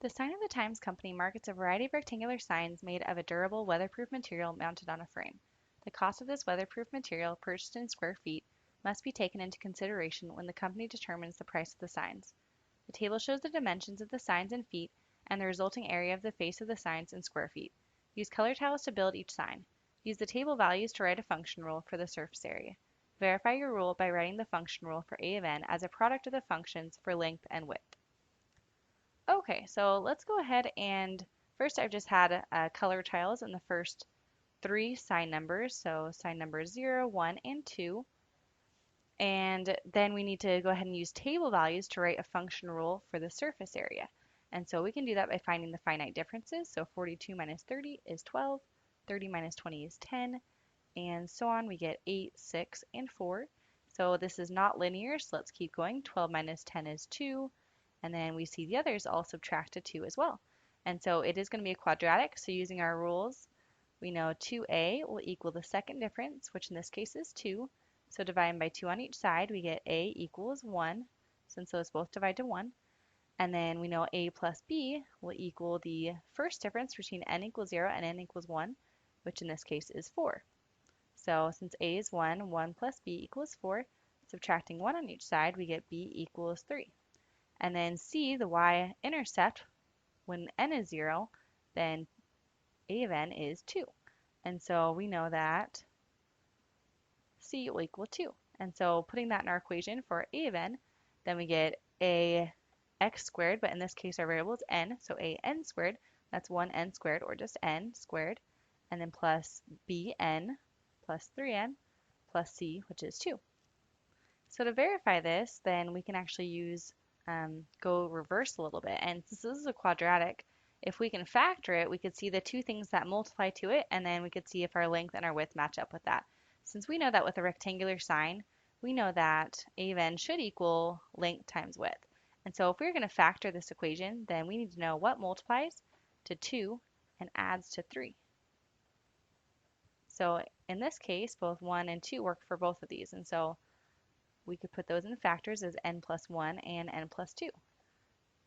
The Sign of the Times Company markets a variety of rectangular signs made of a durable, weatherproof material mounted on a frame. The cost of this weatherproof material, purchased in square feet, must be taken into consideration when the company determines the price of the signs. The table shows the dimensions of the signs in feet and the resulting area of the face of the signs in square feet. Use color tiles to build each sign. Use the table values to write a function rule for the surface area. Verify your rule by writing the function rule for a of n as a product of the functions for length and width. Okay, so let's go ahead and first I've just had color tiles in the first three sign numbers. So sign numbers 0, 1, and 2. And then we need to go ahead and use table values to write a function rule for the surface area. And so we can do that by finding the finite differences. So 42 minus 30 is 12, 30 minus 20 is 10, and so on. We get 8, 6, and 4. So this is not linear, so let's keep going. 12 minus 10 is 2, and then we see the others all subtract to 2 as well. And so it is going to be a quadratic, so using our rules, we know 2a will equal the second difference, which in this case is 2. So dividing by 2 on each side, we get a equals 1, since those both divide to 1. And then we know a plus b will equal the first difference between n equals 0 and n equals 1, which in this case is 4. So since a is 1, 1 plus b equals 4. Subtracting 1 on each side, we get b equals 3. And then c, the y-intercept, when n is 0, then a of n is 2. And so we know that c will equal 2. And so putting that in our equation for a of n, then we get a x squared, but in this case our variable is n, so a n squared, that's 1n squared, or just n squared, and then plus bn plus 3n plus c, which is 2. So to verify this, then we can actually use, go reverse a little bit. And since this is a quadratic, if we can factor it, we could see the two things that multiply to it, and then we could see if our length and our width match up with that. Since we know that with a rectangular sign, we know that a of n should equal length times width. And so if we're going to factor this equation, then we need to know what multiplies to 2 and adds to 3. So in this case, both 1 and 2 work for both of these. And so we could put those in factors as n plus 1 and n plus 2.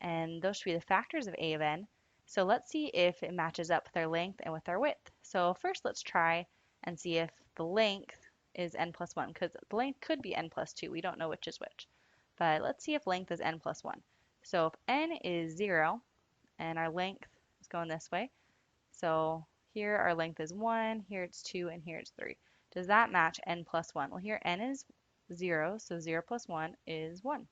And those should be the factors of a of n. So let's see if it matches up with our length and with our width. So first let's try and see if the length is n plus 1, because the length could be n plus 2. We don't know which is which. But let's see if length is n plus 1. So if n is 0 and our length is going this way, so here our length is 1, here it's 2, and here it's 3. Does that match n plus 1? Well, here n is 0, so 0 plus 1 is 1.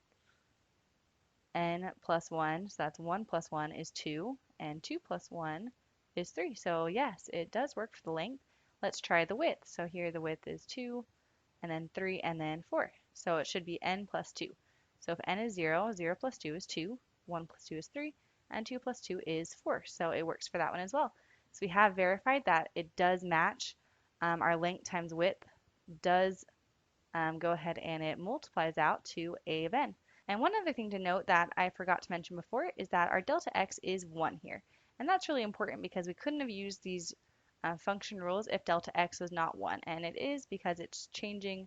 N plus 1, so that's 1 plus 1 is 2, and 2 plus 1 is 3. So yes, it does work for the length. Let's try the width. So here the width is 2, and then 3, and then 4. So it should be n plus 2. So if n is 0, 0 plus 2 is 2, 1 plus 2 is 3, and 2 plus 2 is 4. So it works for that one as well. So we have verified that it does match. Our length times width does go ahead and it multiplies out to a of n. And one other thing to note that I forgot to mention before is that our delta x is 1 here. And that's really important because we couldn't have used these function rules if delta x was not 1. And it is because it's changing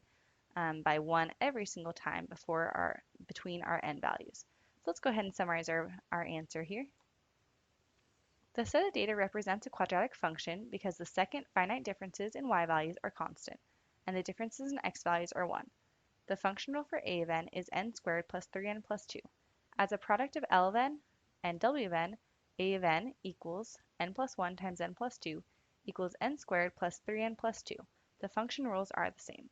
by 1 every single time between our n values. So let's go ahead and summarize our answer here. The set of data represents a quadratic function because the second finite differences in y values are constant, and the differences in x values are 1. The function rule for a of n is n squared plus 3n plus 2. As a product of L of n and W of n, a of n equals n plus 1 times n plus 2 equals n squared plus 3n plus 2. The function rules are the same.